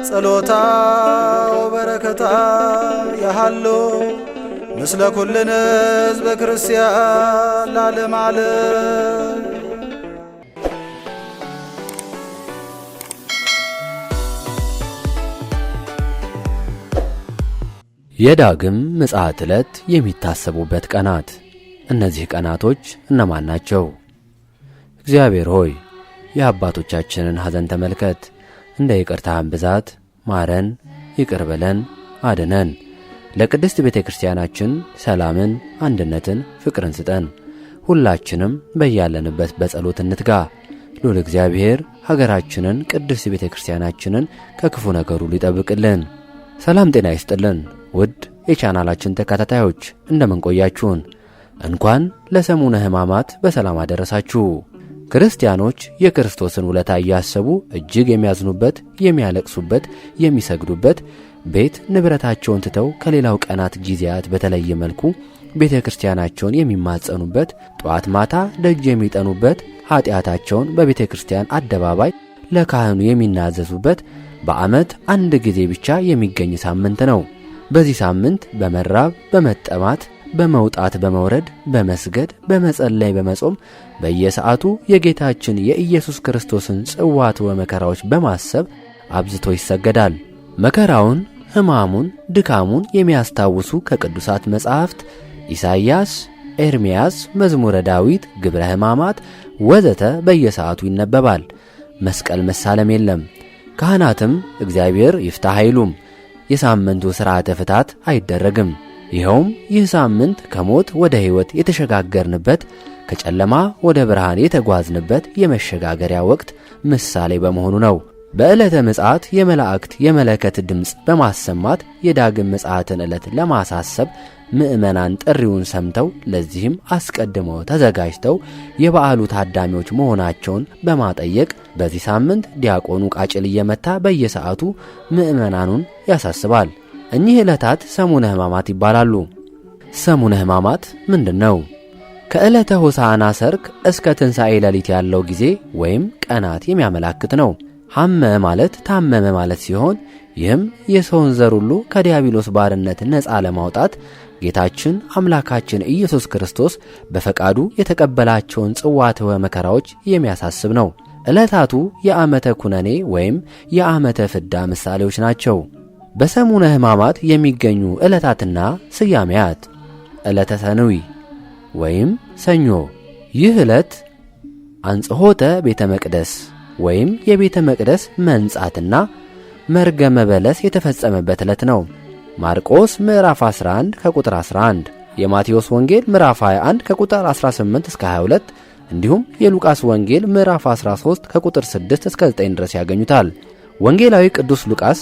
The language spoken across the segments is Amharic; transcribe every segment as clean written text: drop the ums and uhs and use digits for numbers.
ጸሎታ ወበረከታ ያሃሎ ምስለ ኩልነ ሕዝበ ክርስቲያን ለዓለመ ዓለም። የዳግም ምጽአት ዕለት የሚታሰቡበት ቀናት። እነዚህ ቀናቶች እነማን ናቸው? እግዚአብሔር ሆይ የአባቶቻችንን ሐዘን ተመልከት፣ እንደ ይቅርታህም ብዛት ማረን፣ ይቅር በለን፣ አድነን። ለቅድስት ቤተ ክርስቲያናችን ሰላምን፣ አንድነትን፣ ፍቅርን ስጠን። ሁላችንም በያለንበት በጸሎት እንትጋ። ልዑል እግዚአብሔር ሀገራችንን፣ ቅድስት ቤተ ክርስቲያናችንን ከክፉ ነገሩ ሊጠብቅልን። ሰላም ጤና ይስጥልን። ውድ የቻናላችን ተከታታዮች እንደምን ቆያችሁን? እንኳን ለሰሙነ ሕማማት በሰላም አደረሳችሁ። ክርስቲያኖች የክርስቶስን ውለታ እያሰቡ እጅግ የሚያዝኑበት፣ የሚያለቅሱበት፣ የሚሰግዱበት፣ ቤት ንብረታቸውን ትተው ከሌላው ቀናት ጊዜያት በተለየ መልኩ ቤተ ክርስቲያናቸውን የሚማጸኑበት፣ ጠዋት ማታ ደጅ የሚጠኑበት፣ ኀጢአታቸውን በቤተ ክርስቲያን አደባባይ ለካህኑ የሚናዘዙበት በዓመት አንድ ጊዜ ብቻ የሚገኝ ሳምንት ነው። በዚህ ሳምንት በመራብ በመጠማት በመውጣት በመውረድ በመስገድ በመጸለይ በመጾም በየሰዓቱ የጌታችን የኢየሱስ ክርስቶስን ጽዋትወ መከራዎች በማሰብ አብዝቶ ይሰገዳል። መከራውን፣ ሕማሙን፣ ድካሙን የሚያስታውሱ ከቅዱሳት መጻሕፍት ኢሳይያስ፣ ኤርምያስ፣ መዝሙረ ዳዊት፣ ግብረ ሕማማት ወዘተ በየሰዓቱ ይነበባል። መስቀል መሳለም የለም። ካህናትም እግዚአብሔር ይፍታህ አይሉም። የሳምንቱ ሥርዓተ ፍታት አይደረግም። ይኸውም ይህ ሳምንት ከሞት ወደ ሕይወት የተሸጋገርንበት፣ ከጨለማ ወደ ብርሃን የተጓዝንበት የመሸጋገሪያ ወቅት ምሳሌ በመሆኑ ነው። በዕለተ ምጽአት የመላእክት የመለከት ድምፅ በማሰማት የዳግም ምጽአትን ዕለት ለማሳሰብ ምእመናን ጥሪውን ሰምተው ለዚህም አስቀድመው ተዘጋጅተው የበዓሉ ታዳሚዎች መሆናቸውን በማጠየቅ በዚህ ሳምንት ዲያቆኑ ቃጭል እየመታ በየሰዓቱ ምእመናኑን ያሳስባል። እኚህ ዕለታት ሰሙነ ሕማማት ይባላሉ። ሰሙነ ሕማማት ምንድን ነው? ከዕለተ ሆሳዕና ሰርክ እስከ ትንሣኤ ሌሊት ያለው ጊዜ ወይም ቀናት የሚያመላክት ነው። ሐመ ማለት ታመመ ማለት ሲሆን ይህም የሰውን ዘር ሁሉ ከዲያብሎስ ባርነት ነፃ ለማውጣት ጌታችን አምላካችን ኢየሱስ ክርስቶስ በፈቃዱ የተቀበላቸውን ጽዋትወ መከራዎች የሚያሳስብ ነው። ዕለታቱ የዓመተ ኩነኔ ወይም የዓመተ ፍዳ ምሳሌዎች ናቸው። በሰሙነ ሕማማት የሚገኙ ዕለታትና ስያሜያት። ዕለተ ሰኑይ ወይም ሰኞ። ይህ ዕለት አንጽሖተ ቤተ መቅደስ ወይም የቤተ መቅደስ መንጻትና መርገመ በለስ የተፈጸመበት ዕለት ነው። ማርቆስ ምዕራፍ 11 ከቁጥር 11፣ የማቴዎስ ወንጌል ምዕራፍ 21 ከቁጥር 18 እስከ 22 እንዲሁም የሉቃስ ወንጌል ምዕራፍ 13 ከቁጥር 6 እስከ 9 ድረስ ያገኙታል። ወንጌላዊ ቅዱስ ሉቃስ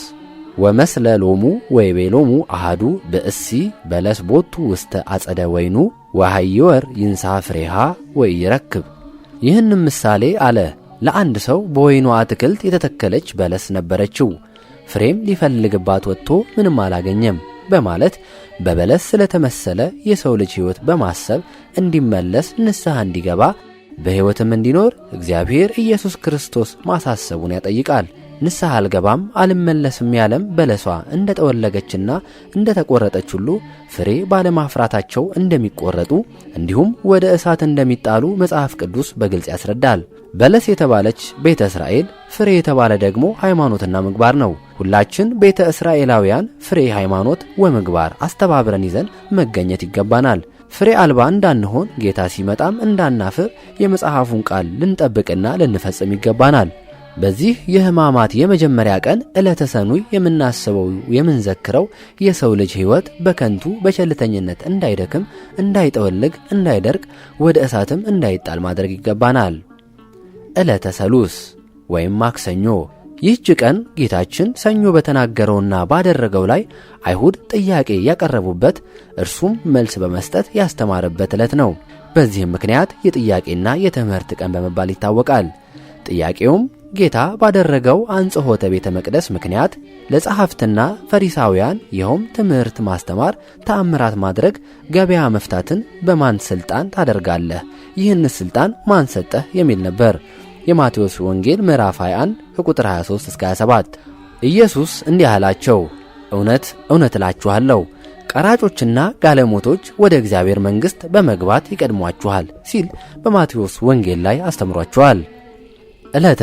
ወመስለ ሎሙ ወይቤሎሙ አሃዱ ብእሲ በለስ ቦቱ ውስተ አጸደ ወይኑ ወሃይወር ይንሳ ፍሬሃ ወይረክብ። ይህንም ምሳሌ አለ። ለአንድ ሰው በወይኑ አትክልት የተተከለች በለስ ነበረችው፣ ፍሬም ሊፈልግባት ወጥቶ ምንም አላገኘም በማለት በበለስ ስለተመሰለ የሰው ልጅ ሕይወት በማሰብ እንዲመለስ ንስሐ እንዲገባ በሕይወትም እንዲኖር እግዚአብሔር ኢየሱስ ክርስቶስ ማሳሰቡን ያጠይቃል። ንስሐ አልገባም አልመለስም ያለም በለሷ እንደ ጠወለገችና እንደ ተቆረጠች ሁሉ ፍሬ ባለማፍራታቸው እንደሚቆረጡ እንዲሁም ወደ እሳት እንደሚጣሉ መጽሐፍ ቅዱስ በግልጽ ያስረዳል። በለስ የተባለች ቤተ እስራኤል፣ ፍሬ የተባለ ደግሞ ሃይማኖትና ምግባር ነው። ሁላችን ቤተ እስራኤላውያን ፍሬ ሃይማኖት ወምግባር አስተባብረን ይዘን መገኘት ይገባናል። ፍሬ አልባ እንዳንሆን ጌታ ሲመጣም እንዳናፍር የመጽሐፉን ቃል ልንጠብቅና ልንፈጽም ይገባናል። በዚህ የሕማማት የመጀመሪያ ቀን ዕለተ ሰኑይ የምናስበው የምንዘክረው የሰው ልጅ ሕይወት በከንቱ በቸልተኝነት እንዳይደክም፣ እንዳይጠወልግ፣ እንዳይደርቅ፣ ወደ እሳትም እንዳይጣል ማድረግ ይገባናል። ዕለተ ሰሉስ ወይም ማክሰኞ። ይህች ቀን ጌታችን ሰኞ በተናገረውና ባደረገው ላይ አይሁድ ጥያቄ ያቀረቡበት እርሱም መልስ በመስጠት ያስተማረበት ዕለት ነው። በዚህም ምክንያት የጥያቄና የትምህርት ቀን በመባል ይታወቃል። ጥያቄውም ጌታ ባደረገው አንጽሖተ ቤተ መቅደስ ምክንያት ለጸሐፍትና ፈሪሳውያን ይኸውም ትምህርት ማስተማር፣ ተአምራት ማድረግ፣ ገበያ መፍታትን በማን ሥልጣን ታደርጋለህ? ይህን ሥልጣን ማን ሰጠህ? የሚል ነበር። የማቴዎስ ወንጌል ምዕራፍ 21 ከቁጥር 23 እስከ 27። ኢየሱስ እንዲህ አላቸው፣ እውነት እውነት እላችኋለሁ ቀራጮችና ጋለሞቶች ወደ እግዚአብሔር መንግሥት በመግባት ይቀድሟችኋል ሲል በማቴዎስ ወንጌል ላይ አስተምሯቸዋል። ዕለተ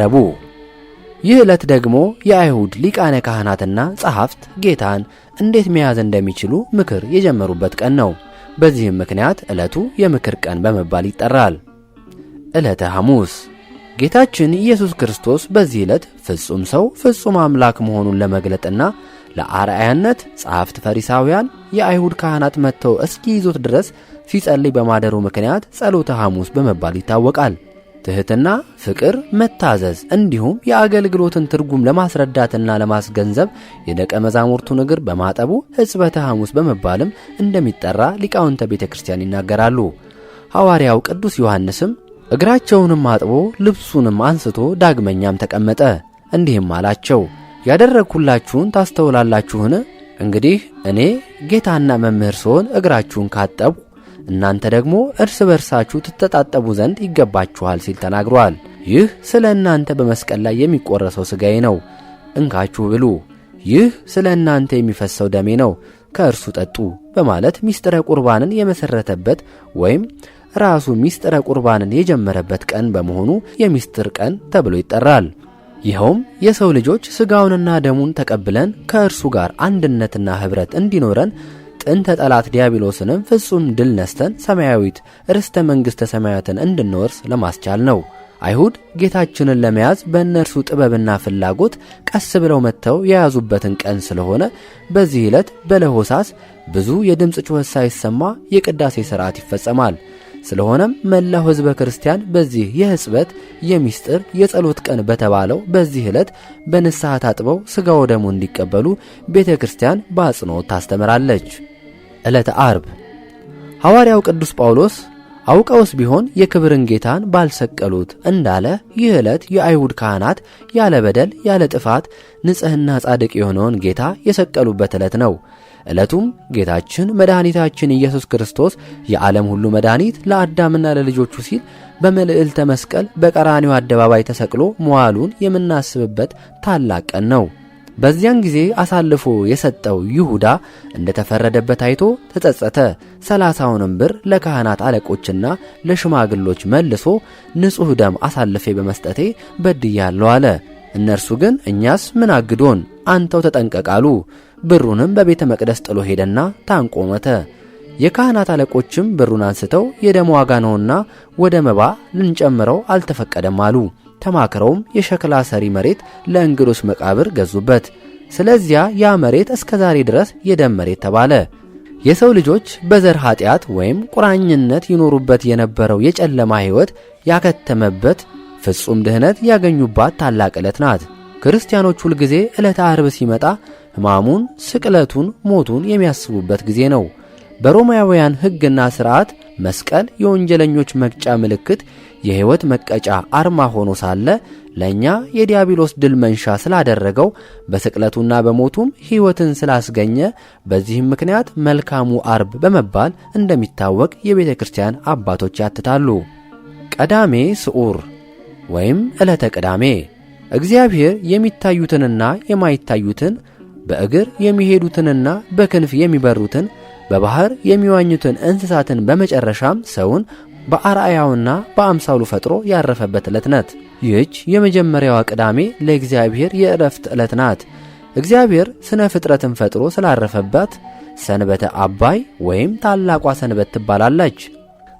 ረቡዕ። ይህ ዕለት ደግሞ የአይሁድ ሊቃነ ካህናትና ጸሐፍት ጌታን እንዴት መያዝ እንደሚችሉ ምክር የጀመሩበት ቀን ነው። በዚህም ምክንያት ዕለቱ የምክር ቀን በመባል ይጠራል። ዕለተ ሐሙስ። ጌታችን ኢየሱስ ክርስቶስ በዚህ ዕለት ፍጹም ሰው ፍጹም አምላክ መሆኑን ለመግለጥና ለአርአያነት ጸሐፍት ፈሪሳውያን፣ የአይሁድ ካህናት መጥተው እስኪይዙት ድረስ ሲጸልይ በማደሩ ምክንያት ጸሎተ ሐሙስ በመባል ይታወቃል። ትሕትና፣ ፍቅር፣ መታዘዝ እንዲሁም የአገልግሎትን ትርጉም ለማስረዳትና ለማስገንዘብ የደቀ መዛሙርቱን እግር በማጠቡ ሕጽበተ ሐሙስ በመባልም እንደሚጠራ ሊቃውንተ ቤተ ክርስቲያን ይናገራሉ። ሐዋርያው ቅዱስ ዮሐንስም እግራቸውንም አጥቦ ልብሱንም አንስቶ ዳግመኛም ተቀመጠ፣ እንዲህም አላቸው፣ ያደረግሁላችሁን ታስተውላላችሁን? እንግዲህ እኔ ጌታና መምህር ስሆን እግራችሁን ካጠቡ እናንተ ደግሞ እርስ በርሳችሁ ትተጣጠቡ ዘንድ ይገባችኋል ሲል ተናግሯል። ይህ ስለ እናንተ በመስቀል ላይ የሚቆረሰው ሥጋዬ ነው፣ እንካችሁ ብሉ። ይህ ስለ እናንተ የሚፈሰው ደሜ ነው፣ ከእርሱ ጠጡ በማለት ሚስጥረ ቁርባንን የመሠረተበት ወይም ራሱ ሚስጥረ ቁርባንን የጀመረበት ቀን በመሆኑ የሚስጥር ቀን ተብሎ ይጠራል። ይኸውም የሰው ልጆች ሥጋውንና ደሙን ተቀብለን ከእርሱ ጋር አንድነትና ኅብረት እንዲኖረን ጥንተ ጠላት ዲያብሎስንም ፍጹም ድል ነስተን ሰማያዊት ርስተ መንግሥተ ሰማያትን እንድንወርስ ለማስቻል ነው። አይሁድ ጌታችንን ለመያዝ በእነርሱ ጥበብና ፍላጎት ቀስ ብለው መጥተው የያዙበትን ቀን ስለሆነ በዚህ ዕለት በለሆሳስ ብዙ የድምፅ ጩኸት ሳይሰማ የቅዳሴ ሥርዓት ይፈጸማል። ስለሆነም መላው ሕዝበ ክርስቲያን በዚህ የሕጽበት የሚስጥር የጸሎት ቀን በተባለው በዚህ ዕለት በንስሐ ታጥበው ሥጋ ወደሙ እንዲቀበሉ ቤተ ክርስቲያን በአጽንኦት ታስተምራለች። ዕለተ ዓርብ። ሐዋርያው ቅዱስ ጳውሎስ አውቀውስ ቢሆን የክብርን ጌታን ባልሰቀሉት እንዳለ ይህ ዕለት የአይሁድ ካህናት ያለ በደል ያለ ጥፋት ንጽሕና ጻድቅ የሆነውን ጌታ የሰቀሉበት ዕለት ነው። ዕለቱም ጌታችን መድኃኒታችን ኢየሱስ ክርስቶስ የዓለም ሁሉ መድኃኒት ለአዳምና ለልጆቹ ሲል በመልዕልተ መስቀል በቀራንዮ አደባባይ ተሰቅሎ መዋሉን የምናስብበት ታላቅ ቀን ነው። በዚያን ጊዜ አሳልፎ የሰጠው ይሁዳ እንደተፈረደበት አይቶ ተጸጸተ። 30ውንም ብር ለካህናት አለቆችና ለሽማግሎች መልሶ ንጹሕ ደም አሳልፌ በመስጠቴ በድያለሁ አለ። እነርሱ ግን እኛስ ምን አግዶን? አንተው ተጠንቀቃሉ። ብሩንም በቤተ መቅደስ ጥሎ ሄደና ታንቆ ሞተ። የካህናት አለቆችም ብሩን አንስተው የደም ዋጋ ነውና ወደ መባ ልንጨምረው አልተፈቀደም አሉ። ተማክረውም የሸክላ ሰሪ መሬት ለእንግዶች መቃብር ገዙበት። ስለዚያ ያ መሬት እስከ ዛሬ ድረስ የደም መሬት ተባለ። የሰው ልጆች በዘር ኃጢአት ወይም ቁራኝነት ይኖሩበት የነበረው የጨለማ ሕይወት ያከተመበት ፍጹም ድህነት ያገኙባት ታላቅ ዕለት ናት። ክርስቲያኖች ሁል ጊዜ ዕለተ ዓርብ ሲመጣ ሕማሙን፣ ስቅለቱን፣ ሞቱን የሚያስቡበት ጊዜ ነው። በሮማውያን ሕግና ሥርዓት መስቀል የወንጀለኞች መቅጫ ምልክት፣ የሕይወት መቀጫ አርማ ሆኖ ሳለ ለእኛ የዲያብሎስ ድል መንሻ ስላደረገው በስቅለቱና በሞቱም ሕይወትን ስላስገኘ በዚህም ምክንያት መልካሙ ዓርብ በመባል እንደሚታወቅ የቤተ ክርስቲያን አባቶች ያትታሉ። ቀዳሜ ስዑር ወይም ዕለተ ቅዳሜ እግዚአብሔር የሚታዩትንና የማይታዩትን በእግር የሚሄዱትንና በክንፍ የሚበሩትን በባህር የሚዋኙትን እንስሳትን በመጨረሻም ሰውን በአርአያውና በአምሳሉ ፈጥሮ ያረፈበት ዕለት ናት። ይህች የመጀመሪያዋ ቅዳሜ ለእግዚአብሔር የዕረፍት ዕለት ናት። እግዚአብሔር ስነ ፍጥረትን ፈጥሮ ስላረፈባት ሰንበተ አባይ ወይም ታላቋ ሰንበት ትባላለች።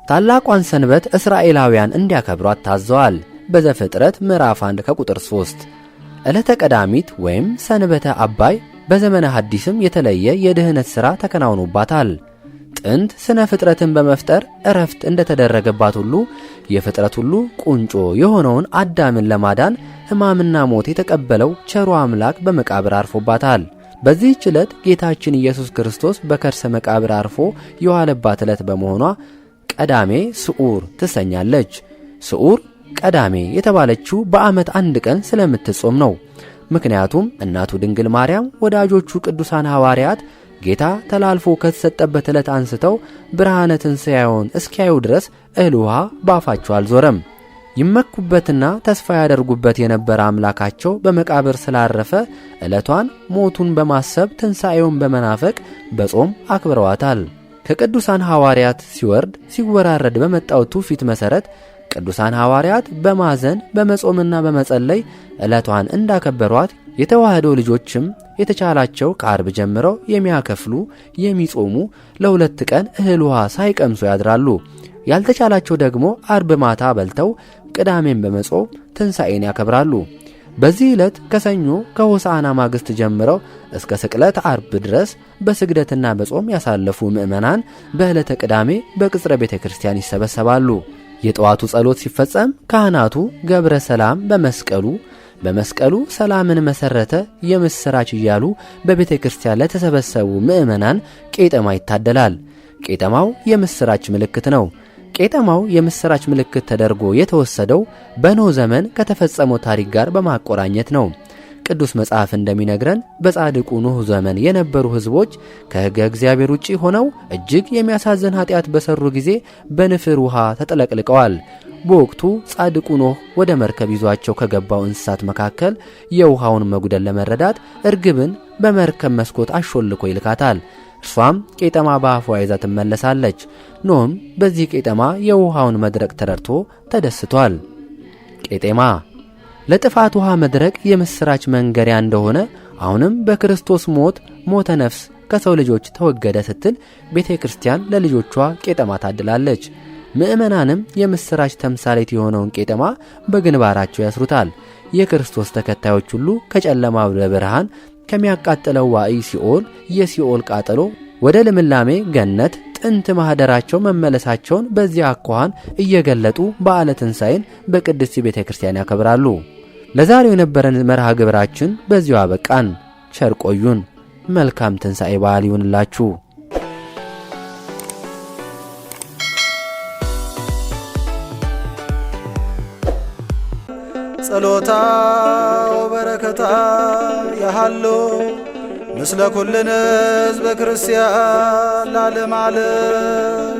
ታላቋን ሰንበት እስራኤላውያን እንዲያከብሯት ታዘዋል። በዘፍጥረት ምዕራፍ 1 ከቁጥር 3። ዕለተ ቀዳሚት ወይም ሰንበተ አባይ በዘመነ ሐዲስም የተለየ የድህነት ሥራ ተከናውኖባታል። ጥንት ስነ ፍጥረትን በመፍጠር ዕረፍት እንደተደረገባት ሁሉ የፍጥረት ሁሉ ቁንጮ የሆነውን አዳምን ለማዳን ሕማምና ሞት የተቀበለው ቸሩ አምላክ በመቃብር አርፎባታል። በዚህች ዕለት ጌታችን ኢየሱስ ክርስቶስ በከርሰ መቃብር አርፎ የዋለባት ዕለት በመሆኗ ቀዳሜ ስዑር ትሰኛለች። ስዑር ቀዳሜ የተባለችው በዓመት አንድ ቀን ስለምትጾም ነው። ምክንያቱም እናቱ ድንግል ማርያም ወዳጆቹ ቅዱሳን ሐዋርያት ጌታ ተላልፎ ከተሰጠበት ዕለት አንስተው ብርሃነ ትንሣኤውን እስኪያዩ ድረስ እህል ውሃ ባፋቸው አልዞረም። ይመኩበትና ተስፋ ያደርጉበት የነበረ አምላካቸው በመቃብር ስላረፈ ዕለቷን ሞቱን በማሰብ ትንሣኤውን በመናፈቅ በጾም አክብረዋታል። ከቅዱሳን ሐዋርያት ሲወርድ ሲወራረድ በመጣው ትውፊት መሠረት ቅዱሳን ሐዋርያት በማዘን በመጾምና በመጸለይ ዕለቷን እንዳከበሯት የተዋህዶ ልጆችም የተቻላቸው ከአርብ ጀምረው የሚያከፍሉ የሚጾሙ ለሁለት ቀን እህል ውሃ ሳይቀምሱ ያድራሉ። ያልተቻላቸው ደግሞ አርብ ማታ በልተው ቅዳሜን በመጾም ትንሣኤን ያከብራሉ። በዚህ ዕለት ከሰኞ ከሆሳዕና ማግስት ጀምረው እስከ ስቅለት አርብ ድረስ በስግደትና በጾም ያሳለፉ ምእመናን በዕለተ ቅዳሜ በቅጽረ ቤተ ክርስቲያን ይሰበሰባሉ። የጠዋቱ ጸሎት ሲፈጸም ካህናቱ ገብረ ሰላም በመስቀሉ ሰላምን መሰረተ የምስራች እያሉ በቤተ ክርስቲያን ለተሰበሰቡ ምእመናን ቄጠማ ይታደላል። ቄጠማው የምስራች ምልክት ነው። ቄጠማው የምስራች ምልክት ተደርጎ የተወሰደው በኖህ ዘመን ከተፈጸመው ታሪክ ጋር በማቆራኘት ነው። ቅዱስ መጽሐፍ እንደሚነግረን በጻድቁ ኖህ ዘመን የነበሩ ሕዝቦች ከሕገ እግዚአብሔር ውጪ ሆነው እጅግ የሚያሳዝን ኃጢአት በሰሩ ጊዜ በንፍር ውሃ ተጠለቅልቀዋል። በወቅቱ ጻድቁ ኖህ ወደ መርከብ ይዟቸው ከገባው እንስሳት መካከል የውሃውን መጉደል ለመረዳት እርግብን በመርከብ መስኮት አሾልኮ ይልካታል። እርሷም ቄጠማ በአፏ ይዛ ትመለሳለች። ኖህም በዚህ ቄጠማ የውሃውን መድረቅ ተረድቶ ተደስቷል። ቄጤማ ለጥፋት ውሃ መድረቅ የምስራች መንገሪያ እንደሆነ አሁንም በክርስቶስ ሞተ ነፍስ ከሰው ልጆች ተወገደ ስትል ቤተ ክርስቲያን ለልጆቿ ቄጠማ ታድላለች። ምእመናንም የምስራች ተምሳሌት የሆነውን ቄጠማ በግንባራቸው ያስሩታል። የክርስቶስ ተከታዮች ሁሉ ከጨለማ ወደ ብርሃን ከሚያቃጥለው ዋዕይ ሲኦል የሲኦል ቃጠሎ ወደ ልምላሜ ገነት ጥንት ማህደራቸው መመለሳቸውን በዚያ አኳኋን እየገለጡ በዓለ ትንሣኤን በቅድስት ቤተ ክርስቲያን ያከብራሉ። ለዛሬው የነበረን መርሃ ግብራችን በዚሁ አበቃን። ቸር ቆዩን። መልካም ትንሣኤ በዓል ይሁንላችሁ። ጸሎታ ወበረከታ ያሃሎ ምስለ ኩልነ ሕዝበ ክርስቲያን ለዓለመ ዓለም